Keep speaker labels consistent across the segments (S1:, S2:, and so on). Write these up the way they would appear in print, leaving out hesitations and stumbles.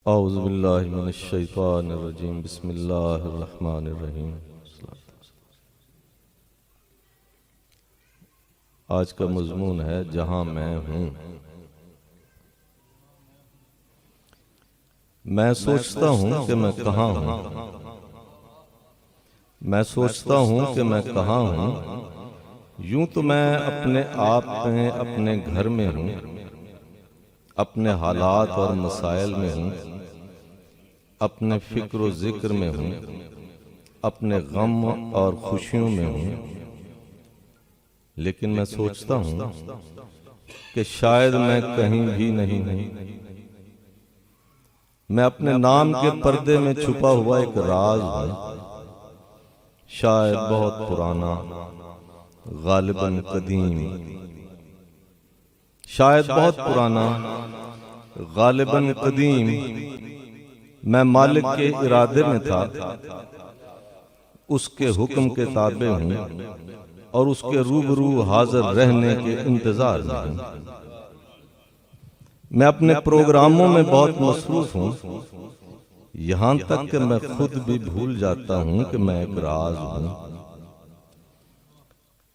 S1: اعوذ باللہ من الشیطان الرجیم بسم اللہ الرحمن الرحیم۔ آج کا مضمون ہے جہاں میں ہوں۔ میں سوچتا ہوں کہ میں کہاں ہوں، میں سوچتا ہوں کہ میں کہاں ہوں۔ یوں تو میں اپنے آپ میں اپنے گھر میں ہوں، اپنے حالات اور مسائل میں ہوں، اپنے فکر و ذکر میں ہوں، اپنے غم اور خوشیوں میں ہوں۔ لیکن میں سوچتا ہوں کہ شاید میں کہیں بھی نہیں ہوں۔ میں اپنے نام کے پردے میں چھپا ہوا ایک راز ہوں، شاید بہت پرانا، غالباً قدیم، شاید بہت پرانا، غالباً قدیم۔ میں مالک کے ارادے میں تھا، اس کے حکم کے تابع ہوں، اور اس کے روبرو حاضر رہنے کے انتظار میں ہوں۔ میں اپنے پروگراموں میں بہت مصروف ہوں، یہاں تک کہ میں خود بھی بھول جاتا ہوں کہ میں ایک راز ہوں۔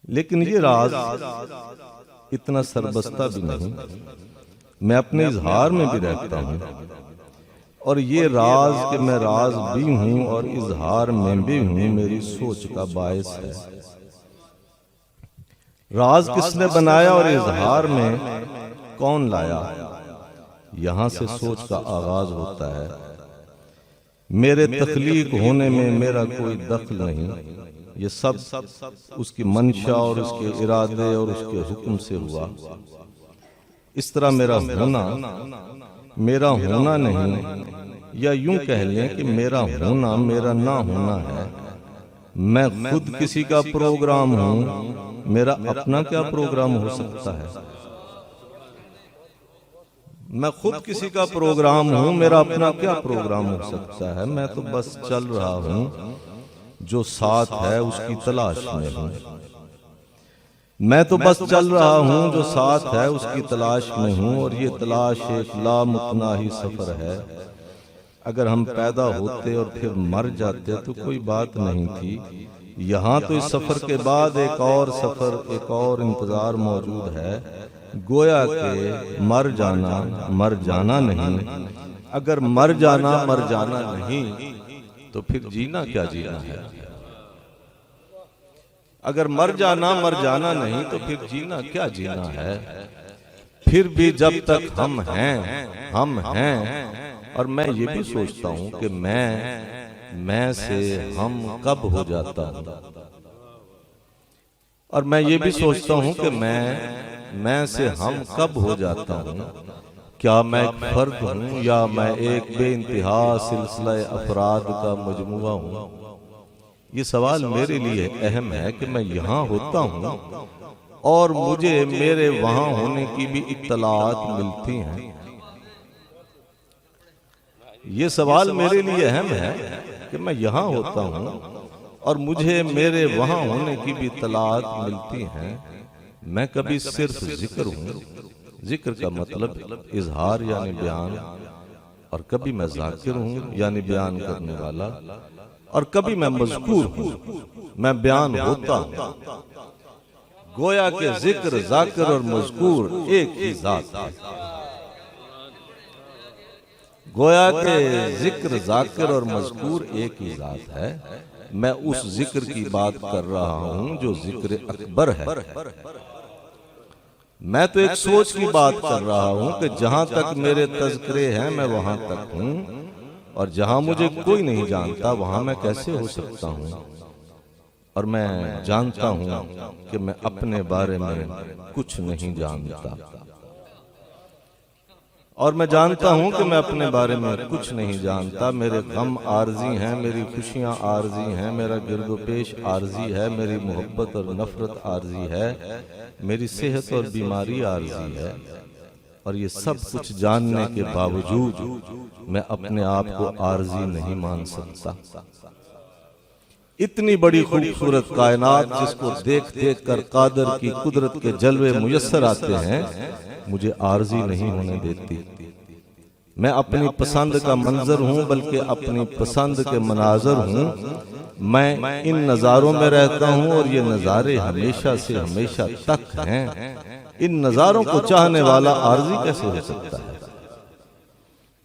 S1: لیکن یہ راز اتنا سربستہ بھی نہیں، میں اپنے اظہار میں بھی رہتا ہوں، اور یہ راز کہ میں راز بھی ہوں اور اظہار میں بھی ہوں میری سوچ کا باعث ہے۔ راز کس نے بنایا اور اظہار میں کون لایا، یہاں سے سوچ کا آغاز ہوتا ہے۔ میرے تخلیق ہونے میں میرا کوئی دخل نہیں، یہ سب اس کی منشا اور اس کے ارادے اور اس کے حکم سے ہوا۔ اس طرح میرا ہونا نہیں، یا یوں کہہ لیں کہ میرا ہونا میرا نہ ہونا ہے۔ میں خود کسی کا پروگرام ہوں، میرا اپنا کیا پروگرام ہو سکتا ہے؟ میں خود کسی کا پروگرام ہوں، میرا اپنا کیا پروگرام ہو سکتا ہے؟ میں تو بس چل رہا ہوں، جو ساتھ ہے اس کی تلاش میں ہوں۔ میں تو بس چل رہا ہوں، جو ساتھ ہے اس کی تلاش میں ہوں، اور یہ تلاش ایک لامتناہی سفر ہے۔ اگر ہم پیدا ہوتے اور پھر مر جاتے تو کوئی بات نہیں تھی، یہاں تو اس سفر کے بعد ایک اور سفر، ایک اور انتظار موجود ہے۔ گویا کہ مر جانا نہیں۔ اگر مر جانا نہیں تو پھر جینا کیا جینا ہے؟ اگر مر جانا نہیں تو پھر جینا کیا جینا ہے؟ پھر بھی جب تک ہم ہیں۔ اور میں یہ بھی سوچتا ہوں کہ میں سے ہم کب ہو جاتا ہوں، اور میں یہ بھی سوچتا ہوں کہ میں سے ہم کب ہو جاتا ہوں۔ کیا میں ایک فرد ہوں یا میں ایک بے انتہا سلسلہ افراد کا مجموعہ ہوں؟ یہ سوال میرے لیے اہم ہے کہ میں یہاں ہوتا ہوں اور مجھے میرے وہاں ہونے کی بھی اطلاعات ملتی ہیں۔ یہ سوال میرے لیے اہم ہے کہ میں یہاں ہوتا ہوں اور مجھے میرے وہاں ہونے کی بھی اطلاعات ملتی ہیں۔ میں کبھی صرف ذکر ہوں، ذکر کا مطلب اظہار یعنی بیان، اور کبھی میں ذاکر ہوں یعنی بیان کرنے والا، اور کبھی میں مذکور ہوں، میں بیان ہوتا ہوں۔ گویا کہ ذکر، ذاکر اور مذکور ایک ہی ذات ہے۔ گویا کہ ذکر، ذاکر اور مذکور ایک ہی ذات ہے۔ میں اس ذکر کی بات کر رہا ہوں جو ذکر اکبر ہے۔ میں تو ایک سوچ کی بات کر رہا ہوں کہ جہاں تک میرے تذکرے ہیں میں وہاں تک ہوں، اور جہاں مجھے کوئی نہیں جانتا وہاں میں کیسے ہو سکتا ہوں؟ اور میں جانتا ہوں کہ میں اپنے بارے میں کچھ نہیں جانتا، اور میں جانتا ہوں کہ میں اپنے بارے میں کچھ نہیں جانتا۔ میرے غم عارضی ہیں، میری خوشیاں عارضی ہیں، میرا گرد و پیش عارضی ہے، میری محبت اور نفرت عارضی ہے، میری صحت اور بیماری عارضی ہے، اور یہ سب کچھ جاننے کے باوجود میں اپنے آپ کو عارضی نہیں مان سکتا۔ اتنی بڑی خوبصورت کائنات جس کو دیکھ دیکھ کر قادر کی قدرت کے جلوے میسر آتے ہیں، مجھے عارضی نہیں ہونے دیتی۔ میں اپنی پسند کا منظر ہوں بلکہ اپنی پسند کے مناظر ہوں. میں ان نظاروں میں رہتا ہوں اور یہ نظارے ہمیشہ سے ہمیشہ تک ہیں. ان نظاروں کو چاہنے والا عارضی کیسے ہو سکتا ہے؟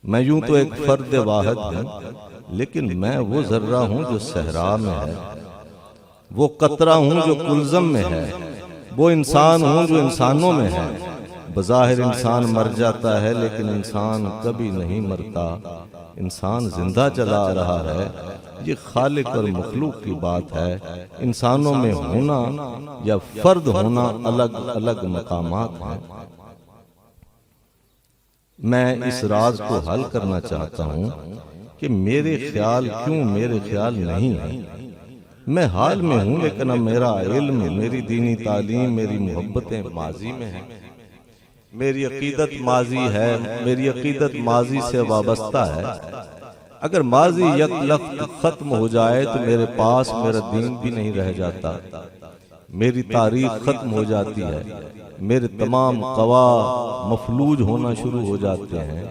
S1: میں یوں تو ایک فرد واحد ہوں، لیکن میں وہ ذرہ ہوں جو صحرا میں ہے، وہ قطرہ ہوں جو کلزم میں ہے، وہ انسان ہوں جو انسانوں میں ہے. بظاہر انسان مر جاتا ہے لیکن انسان کبھی نہیں مرتا. انسان زندہ چلا آ رہا ہے. یہ خالق اور مخلوق کی بات ہے. انسانوں میں ہونا یا فرد ہونا الگ الگ مقامات ہیں. میں اس راز کو حل کرنا چاہتا ہوں کہ میرے خیال کیوں میرے خیال نہیں ہیں. میں حال میں ہوں لیکن اب میرا علم، میری دینی تعلیم، میری محبتیں ماضی میں ہیں. میری عقیدت ماضی ہے، میری عقیدت ماضی سے وابستہ ہے. اگر ماضی یک لخت ختم ہو جائے تو میرے پاس میرا دین بھی نہیں رہ جاتا. میری تاریخ ختم ہو جاتی ہے. میرے تمام قوا مفلوج ہونا شروع ہو جاتے ہیں.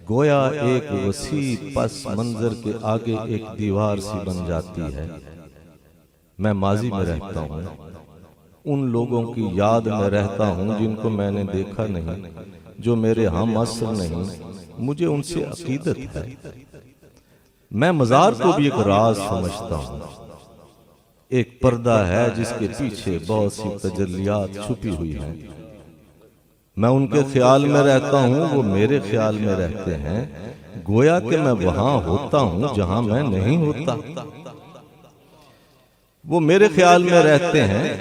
S1: گویا ایک وسیع پس منظر کے آگے ایک دیوار سی بن جاتی ہے. میں ماضی میں رہتا ہوں، ان لوگوں کی یاد میں رہتا ہوں جن کو میں نے دیکھا نہیں، جو میرے ہم عصر نہیں. مجھے ان سے عقیدت ہے. میں مزار کو بھی ایک راز سمجھتا ہوں. ایک پردہ ہے جس کے پیچھے بہت سی تجلیات چھپی ہوئی ہیں. میں ان کے خیال میں رہتا ہوں، وہ میرے خیال میں رہتے ہیں. گویا کہ میں وہاں ہوتا ہوں جہاں میں نہیں ہوتا. وہ میرے خیال میں رہتے ہیں،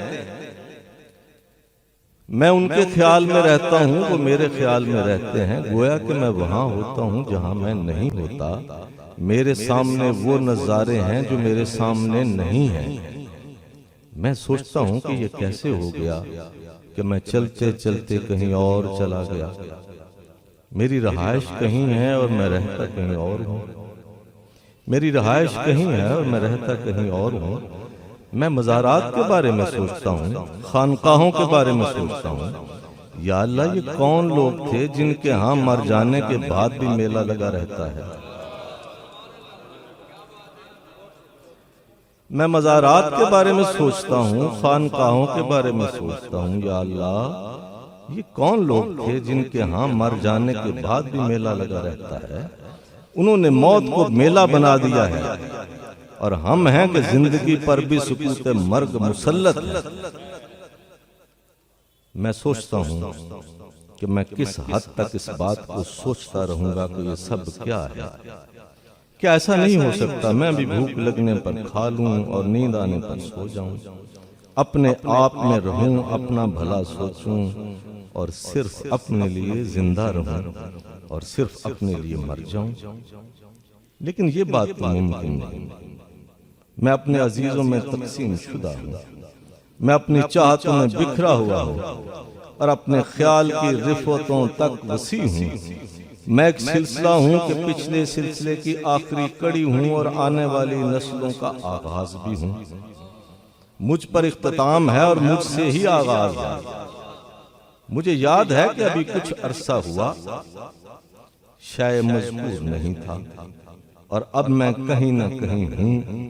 S1: میں ان کے خیال میں رہتا ہوں، وہ میرے خیال میں رہتے ہیں. گویا کہ میں وہاں ہوتا ہوں جہاں میں نہیں ہوتا. میرے سامنے وہ نظارے ہیں جو میرے سامنے نہیں ہیں. میں سوچتا ہوں کہ یہ کیسے ہو گیا کہ میں چلتے چلتے کہیں اور چلا گیا. میری رہائش کہیں ہے اور میں رہتا کہیں اور ہوں. میری رہائش کہیں ہے اور میں رہتا کہیں اور ہوں. میں مزارات کے بارے میں سوچتا ہوں، خانقاہوں کے بارے میں سوچتا ہوں. یا اللہ، یہ کون لوگ تھے جن کے ہاں مر جانے کے بعد بھی میلہ لگا رہتا ہے؟ میں مزارات کے بارے میں سوچتا ہوں، خانقاہوں کے بارے میں سوچتا ہوں. یا اللہ، یہ کون لوگ تھے جن کے ہاں مر جانے کے بعد بھی میلہ لگا رہتا ہے؟ انہوں نے موت کو میلہ بنا دیا ہے اور ہم ہیں کہ زندگی پر بھی سکوت مرگ مسلط ہے. میں سوچتا ہوں کہ میں کس حد تک اس بات کو سوچتا رہوں گا کہ یہ سب کیا ہے. کیا ایسا نہیں ہو سکتا میں بھی بھوک لگنے پر کھا لوں اور نیند آنے پر سو جاؤں، اپنے آپ میں رہوں، اپنا بھلا سوچوں اور صرف اپنے لیے زندہ رہوں اور صرف اپنے لیے مر جاؤں؟ لیکن یہ بات تو ممکن نہیں. میں اپنے عزیزوں میں تقسیم شدہ ہوں. میں اپنی چاہتوں میں بکھرا ہوا ہوں اور اپنے خیال کی رفعتوں تک وسیع ہوں. میں ایک سلسلہ ہوں کہ پچھلے سلسلے کی آخری کڑی ہوں اور آنے والی نسلوں کا آغاز بھی ہوں. مجھ پر اختتام ہے اور مجھ سے ہی آغاز ہے. مجھے یاد ہے کہ ابھی کچھ عرصہ ہوا شے مذکور نہیں تھا اور اب میں کہیں نہ کہیں ہوں.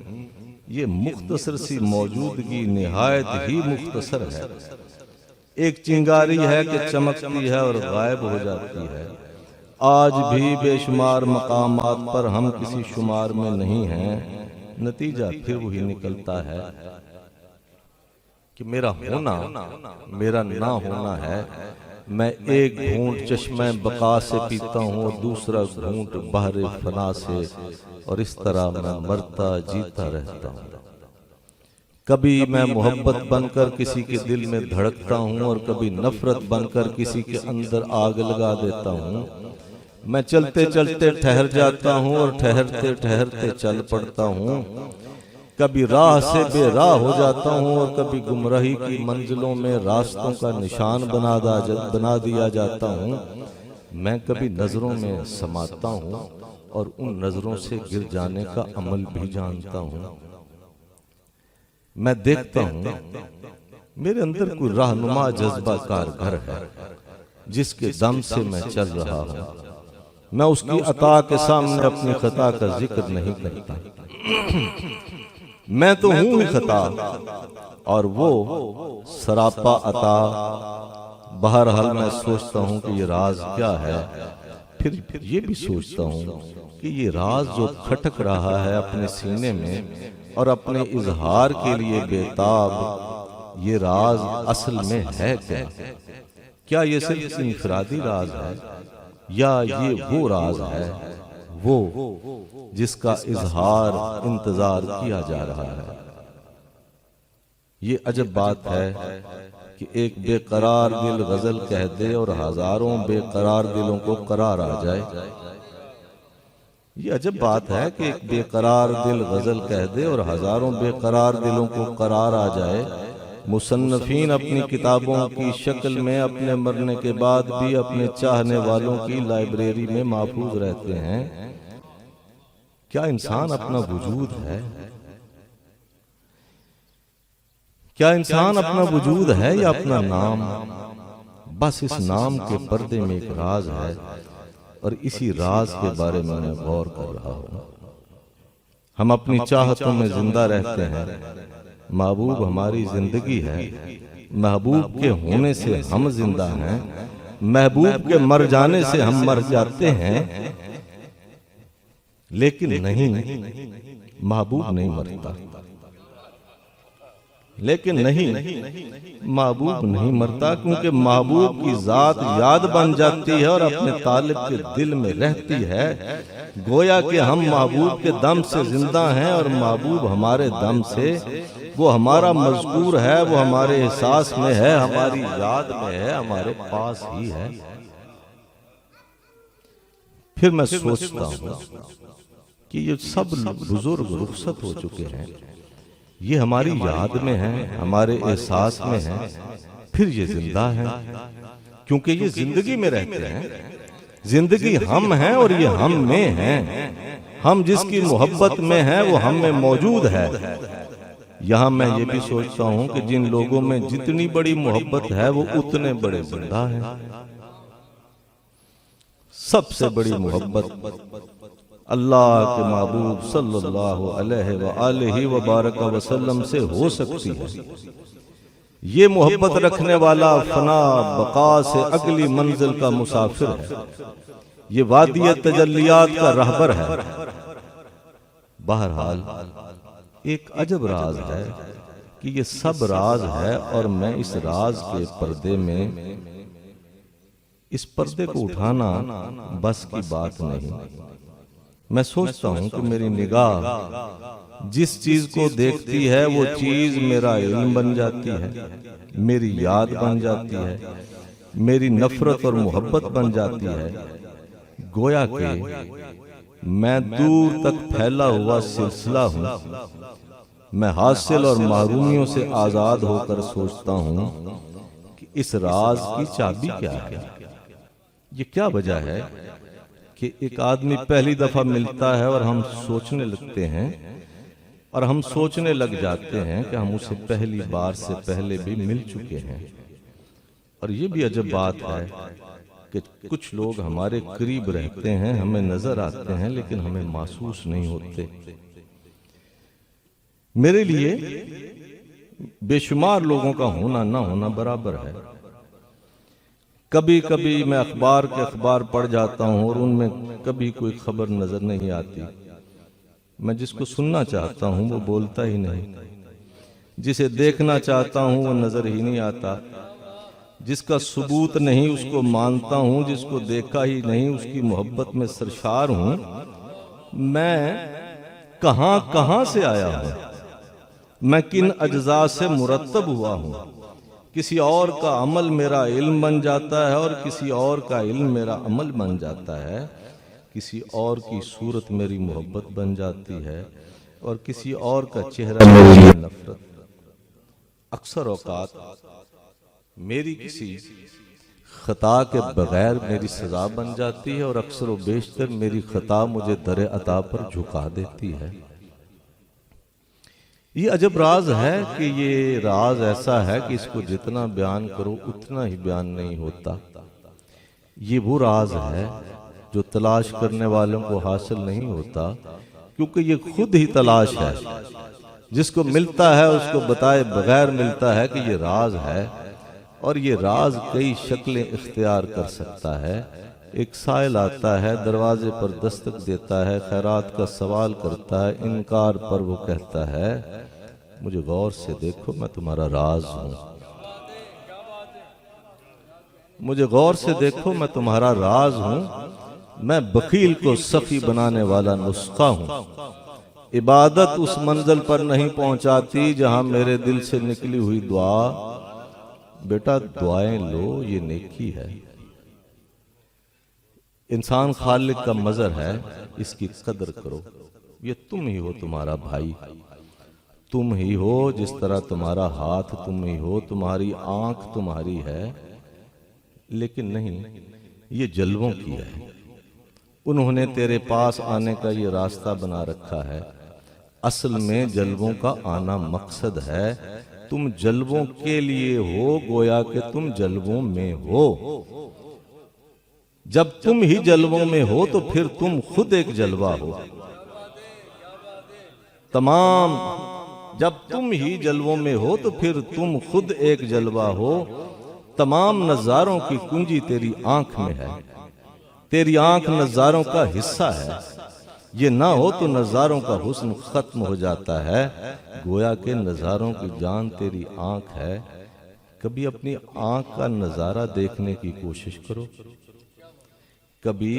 S1: یہ مختصر سی موجودگی نہایت ہی مختصر ہے. ایک چنگاری ہے کہ چمکتی ہے اور غائب ہو جاتی ہے. آج بھی بے شمار مقامات پر ہم کسی شمار میں نہیں ہیں. نتیجہ پھر وہی نکلتا ہے کہ میرا ہونا میرا نہ ہونا ہے. میں ایک گھونٹ چشمہ بقا سے پیتا ہوں اور دوسرا گھونٹ بحر فنا سے، اور اس طرح میں مرتا جیتا رہتا ہوں. کبھی میں محبت بن کر کسی کے دل میں دھڑکتا ہوں اور کبھی نفرت بن کر کسی کے اندر آگ لگا دیتا ہوں. میں چلتے چلتے ٹھہر جاتا ہوں اور ٹھہرتے ٹھہرتے چل پڑتا ہوں. کبھی راہ سے بے راہ ہو جاتا ہوں اور کبھی گمراہی کی منزلوں میں راستوں کا نشان بنا دیا جاتا ہوں. میں کبھی نظروں میں سماتا ہوں اور ان نظروں سے گر جانے کا عمل بھی جانتا ہوں. میں دیکھتا ہوں میرے اندر کوئی رہنما جذبہ کار گھر ہے جس کے دم سے میں چل رہا ہوں. میں اس کی عطا کے سامنے اپنی خطا کا ذکر نہیں کرتا۔ میں تو ہوں ہی خطا اور وہ سراپا عطا۔ بہرحال میں سوچتا ہوں کہ یہ راز کیا ہے، پھر یہ بھی سوچتا ہوں کہ یہ راز جو کھٹک رہا ہے اپنے سینے میں اور اپنے اظہار کے لیے بےتاب، یہ راز اصل میں ہے کیا؟ کیا یہ صرف انفرادی راز ہے یا یہ وہ راز ہے وہ جس کا اظہار انتظار کیا جا رہا ہے؟ یہ عجب بات ہے کہ ایک بے قرار دل غزل کہہ دے اور ہزاروں بے قرار دلوں کو قرار آ جائے۔ یہ عجب بات ہے کہ ایک بے قرار دل غزل کہہ دے اور ہزاروں بے قرار دلوں کو قرار آ جائے۔ مصنفین اپنی کتابوں کی شکل میں اپنے مرنے کے بعد بھی اپنے چاہنے والوں کی لائبریری میں محفوظ رہتے ہیں۔ کیا انسان اپنا وجود ہے؟ کیا انسان اپنا وجود ہے یا اپنا نام؟ بس اس نام کے پردے میں ایک راز ہے اور اسی راز کے بارے میں میں غور کر رہا ہوں۔ ہم اپنی چاہتوں میں زندہ رہتے ہیں، محبوب ہماری زندگی ہے، محبوب کے ہونے سے ہم زندہ ہیں، محبوب کے مر جانے سے ہم مر جاتے ہیں، لیکن نہیں، محبوب نہیں مرتا۔ لیکن نہیں، محبوب نہیں مرتا، کیونکہ محبوب کی ذات یاد بن جاتی ہے اور اپنے طالب کے دل میں رہتی ہے۔ گویا کہ ہم محبوب کے دم سے زندہ ہیں اور محبوب ہمارے دم سے، وہ ہمارا مذکور ہے، وہ ہمارے احساس میں ہے، ہماری یاد میں ہے، ہمارے پاس ہی ہے۔ پھر میں سوچتا ہوں کہ یہ سب بزرگ رخصت ہو چکے ہیں، یہ ہماری یاد میں ہیں، ہمارے احساس میں ہیں، پھر یہ زندہ ہیں کیونکہ یہ زندگی میں رہتے ہیں۔ زندگی ہم ہیں اور یہ ہم میں ہیں۔ ہم جس کی محبت میں ہیں وہ ہم میں موجود ہے۔ یہاں میں یہ بھی سوچتا ہوں کہ جن لوگوں میں جتنی بڑی محبت ہے وہ اتنے بڑے زندہ ہیں۔ سب سے بڑی محبت اللہ کے محبوب صلی اللہ علیہ وآلہ وبارک وسلم سے ہو سکتی ہے۔ یہ محبت رکھنے والا فنا بقا سے اگلی منزل کا مسافر ہے، یہ وادی تجلیات کا رہبر ہے۔ بہرحال ایک عجب راز ہے کہ یہ سب راز ہے اور میں اس راز کے پردے میں، اس پردے کو اٹھانا بس کی بات نہیں۔ میں سوچتا ہوں کہ میری نگاہ جس چیز کو دیکھتی ہے وہ چیز میرا علم بن جاتی ہے، میری یاد بن جاتی ہے، میری نفرت اور محبت بن جاتی ہے۔ گویا کہ میں دور تک پھیلا ہوا سلسلہ ہوں۔ میں حاصل اور محرومیوں سے آزاد ہو کر سوچتا ہوں کہ اس راز کی چابی کیا ہے؟ یہ کیا وجہ ہے کہ ایک آدمی پہلی دفعہ ملتا ہے اور ہم سوچنے لگتے ہیں اور ہم سوچنے لگ جاتے ہیں کہ ہم اسے پہلی بار سے پہلے بھی مل چکے ہیں۔ اور یہ بھی عجب بات ہے کہ کچھ لوگ ہمارے قریب رہتے ہیں، ہمیں نظر آتے ہیں لیکن ہمیں محسوس نہیں ہوتے۔ میرے لیے بے شمار لوگوں کا ہونا نہ ہونا برابر ہے۔ کبھی کبھی میں اخبار پڑھ جاتا ہوں اور ان میں کبھی کوئی خبر نظر نہیں آتی۔ میں جس کو سننا چاہتا ہوں وہ بولتا ہی نہیں، جسے دیکھنا چاہتا ہوں وہ نظر ہی نہیں آتا، جس کا ثبوت نہیں اس کو مانتا ہوں، جس کو دیکھا ہی نہیں اس کی محبت میں سرشار ہوں۔ میں کہاں کہاں سے آیا ہوں، میں کن اجزاء سے مرتب ہوا ہوں۔ کسی اور کا عمل میرا علم بن جاتا ہے اور کسی اور کا علم میرا عمل بن جاتا ہے، کسی اور کی صورت میری محبت بن جاتی ہے اور کسی اور کا چہرہ میرے لیے نفرت۔ اکثر اوقات میری کسی خطا کے بغیر میری سزا بن جاتی ہے اور اکثر و بیشتر میری خطا مجھے در عطا پر جھکا دیتی ہے۔ یہ عجب راز ہے کہ یہ راز ایسا ہے کہ اس کو جتنا بیان کرو اتنا ہی بیان نہیں ہوتا۔ یہ وہ راز ہے جو تلاش کرنے والوں کو حاصل نہیں ہوتا، کیونکہ یہ خود ہی تلاش ہے۔ جس کو ملتا ہے اس کو بتائے بغیر ملتا ہے کہ یہ راز ہے، اور یہ راز کئی شکلیں اختیار کر سکتا ہے۔ ایک سائل آتا ہے، دروازے پر دستک دیتا ہے، خیرات کا سوال کرتا ہے، انکار پر وہ کہتا ہے مجھے غور سے دیکھو میں تمہارا راز ہوں، مجھے غور سے دیکھو میں تمہارا راز ہوں، میں بخیل کو سخی بنانے والا نسخہ ہوں۔ عبادت اس منزل پر نہیں پہنچاتی جہاں میرے دل سے نکلی ہوئی دعا، بیٹا دعائیں لو یہ نیکی ہے۔ انسان خالق کا مظہر ہے، اس کی قدر کرو۔ یہ تم ہی ہو تمہارا بھائی، تم ہی ہو جس طرح تمہارا ہاتھ تم ہی ہو، تمہاری آنکھ تمہاری ہے، لیکن نہیں، یہ جلووں کی ہے۔ انہوں نے تیرے پاس آنے کا یہ راستہ بنا رکھا ہے۔ اصل میں جلووں کا آنا مقصد ہے، تم جلووں کے لیے ہو گویا کہ تم جلووں میں ہو۔ جب تم ہی جلووں میں ہو تو پھر تم خود ایک جلوہ ہو۔ جب تم ہی جلووں میں ہو تو پھر تم خود ایک جلوہ ہو۔ تمام نظاروں کی کنجی تیری آنکھ میں ہے، تیری آنکھ نظاروں کا حصہ ہے۔ یہ نہ ہو تو نظاروں کا حسن ختم ہو جاتا ہے، گویا کہ نظاروں کی جان تیری آنکھ ہے۔ کبھی اپنی آنکھ کا نظارہ دیکھنے کی کوشش کرو، کبھی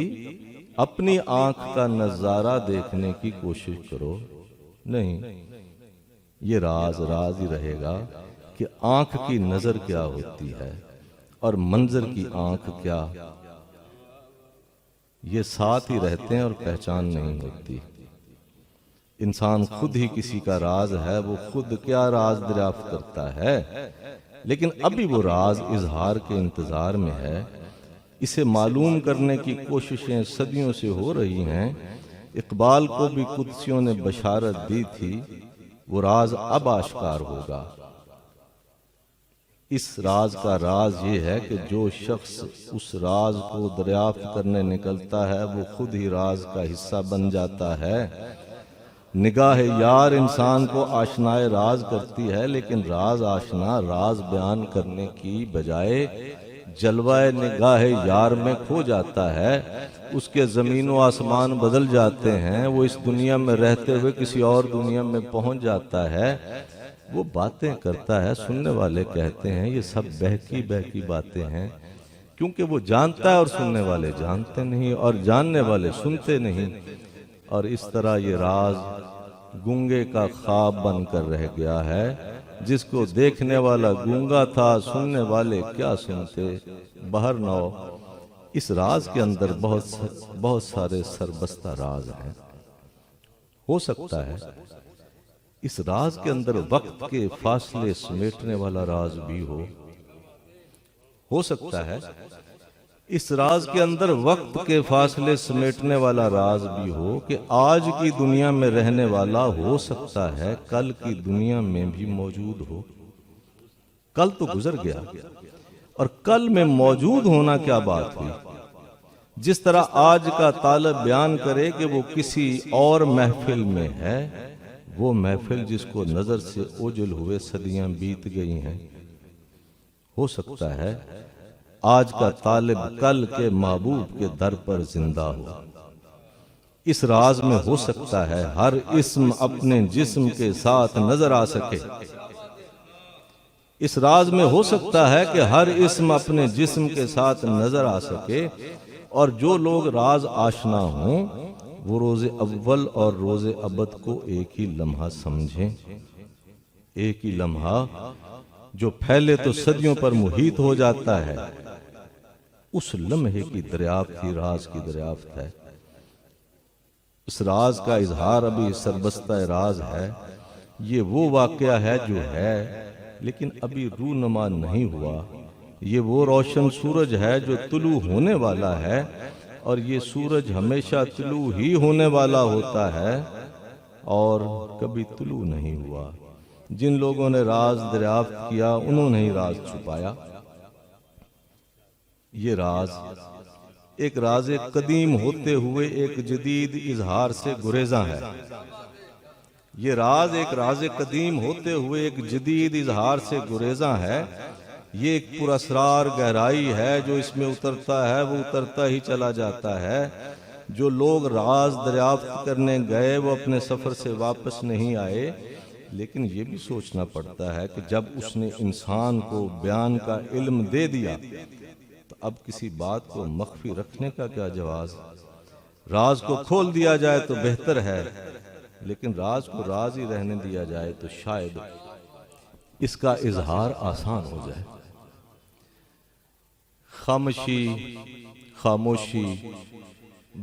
S1: اپنی آنکھ کا نظارہ دیکھنے کی کوشش کرو۔ نہیں، یہ راز راز ہی رہے گا کہ آنکھ کی نظر کیا ہوتی ہے اور منظر کی آنکھ کیا، یہ ساتھ ہی رہتے ہیں اور پہچان نہیں ہوتی۔ انسان خود ہی کسی کا راز ہے، وہ خود کیا راز دریافت کرتا ہے، لیکن ابھی وہ راز اظہار کے انتظار میں ہے۔ اسے معلوم کرنے کی کوششیں صدیوں سے ہو رہی ہیں۔ اقبال کو بھی قدسیوں نے بشارت دی تھی، وہ راز اب آشکار ہوگا۔ اس راز کا راز یہ ہے کہ جو شخص اس راز کو دریافت کرنے نکلتا ہے وہ خود ہی راز کا حصہ بن جاتا ہے۔ نگاہ یار انسان کو آشنائے راز کرتی ہے، لیکن راز آشنا راز بیان کرنے کی بجائے جلوہ نگاہ یار میں کھو جاتا ہے۔ اس کے زمین و آسمان بدل جاتے ہیں، وہ اس دنیا میں رہتے ہوئے کسی اور دنیا میں پہنچ جاتا ہے۔ وہ باتیں کرتا ہے، سننے والے کہتے ہیں یہ سب بہکی بہکی باتیں ہیں، کیونکہ وہ جانتا ہے اور سننے والے جانتے نہیں، اور جاننے والے سنتے نہیں، اور اس طرح یہ راز گونگے کا خواب بن کر رہ گیا ہے۔ جس کو دیکھنے والا گونگا تھا، سننے والے کیا سنتے۔ بہر نو، اس راز کے اندر بہت سارے سربستہ راز ہیں۔ ہو سکتا ہے اس راز کے اندر وقت کے فاصلے سمیٹنے والا راز بھی ہو سکتا ہے اس راز کے اندر وقت کے فاصلے سمیٹنے والا راز بھی ہو کہ آج کی دنیا میں رہنے والا ہو سکتا ہے کل کی دنیا میں بھی موجود ہو۔ کل تو گزر گیا، اور کل میں موجود ہونا کیا بات ہوئی۔ جس طرح آج کا طالب بیان کرے کہ وہ کسی اور محفل میں ہے، وہ محفل جس کو نظر سے اوجھل ہوئے صدیاں بیت گئی ہیں۔ ہو سکتا ہے آج کا طالب کل کے محبوب کے در پر زندہ ہو۔ اس راز میں ہو سکتا ہے ہر اسم اپنے جسم کے ساتھ نظر آ سکے۔ اس راز میں ہو سکتا ہے کہ ہر اسم اپنے جسم کے ساتھ نظر آ سکے، اور جو لوگ راز آشنا ہوں وہ روز اول اور روز ابد کو ایک ہی لمحہ سمجھیں۔ ایک ہی لمحہ جو پھیلے تو صدیوں پر محیط ہو جاتا ہے، اس لمحے کی دریافت ہی راز کی دریافت ہے۔ اس راز کا اظہار ابھی سربستہ راز ہے۔ یہ وہ واقعہ ہے جو ہے لیکن ابھی رونما نہیں ہوا۔ یہ وہ روشن سورج ہے جو طلوع ہونے والا ہے، اور یہ سورج ہمیشہ طلوع ہی ہونے والا ہوتا ہے اور کبھی طلوع نہیں ہوا۔ جن لوگوں نے راز دریافت کیا انہوں نے ہی راز چھپایا۔ یہ راز ایک راز قدیم ہوتے ہوئے ایک جدید اظہار سے گریزاں ہے۔ یہ راز ایک راز قدیم ہوتے ہوئے ایک جدید اظہار سے گریزاں ہے۔ یہ ایک پراسرار گہرائی ہے، جو اس میں اترتا ہے وہ اترتا ہی چلا جاتا ہے۔ جو لوگ راز دریافت کرنے گئے وہ اپنے سفر سے واپس نہیں آئے۔ لیکن یہ بھی سوچنا پڑتا ہے کہ جب اس نے انسان کو بیان کا علم دے دیا تو اب کسی بات کو مخفی رکھنے کا کیا جواز؟ راز کو کھول دیا جائے تو بہتر ہے، لیکن راز کو راز ہی رہنے دیا جائے تو شاید اس کا اظہار آسان ہو جائے۔ خاموشی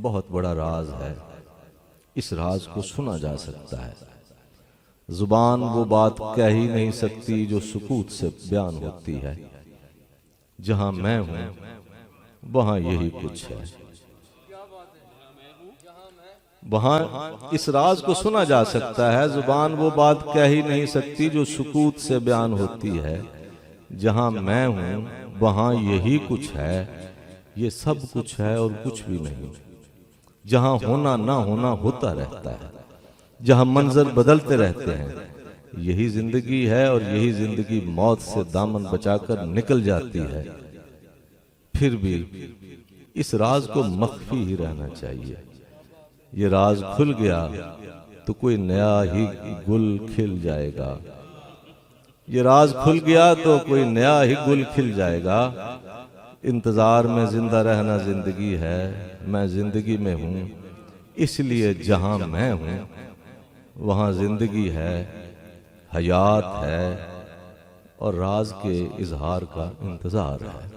S1: بہت بڑا راز ہے۔ اس راز کو سنا جا سکتا ہے۔ زبان وہ بات کہہ ہی نہیں سکتی جو سکوت سے بیان ہوتی ہے۔ جہاں میں ہوں وہاں یہی کچھ ہے۔ وہاں اس راز کو سنا جا سکتا ہے۔ زبان وہ بات کہہ ہی نہیں سکتی جو سکوت سے بیان ہوتی ہے۔ جہاں میں ہوں وہاں یہی کچھ ہے۔ یہ سب کچھ ہے اور کچھ بھی نہیں۔ جہاں ہونا نہ ہونا ہوتا رہتا ہے، جہاں منظر بدلتے رہتے ہیں، یہی زندگی ہے، اور یہی زندگی موت سے دامن بچا کر نکل جاتی ہے۔ پھر بھی اس راز کو مخفی ہی رہنا چاہیے۔ یہ راز کھل گیا تو کوئی نیا ہی گل کھل جائے گا۔ یہ راز کھل گیا تو کوئی نیا ہی گل کھل جائے گا۔ انتظار میں زندہ رہنا زندگی ہے۔ میں زندگی میں ہوں، اس لیے جہاں میں ہوں وہاں زندگی ہے، حیات ہے، اور راز کے اظہار کا انتظار ہے۔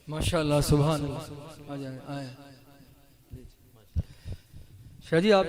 S2: ماشاءاللہ، سبحان اللہ۔ آ جائیں، آئیں۔ شاہ جی آپ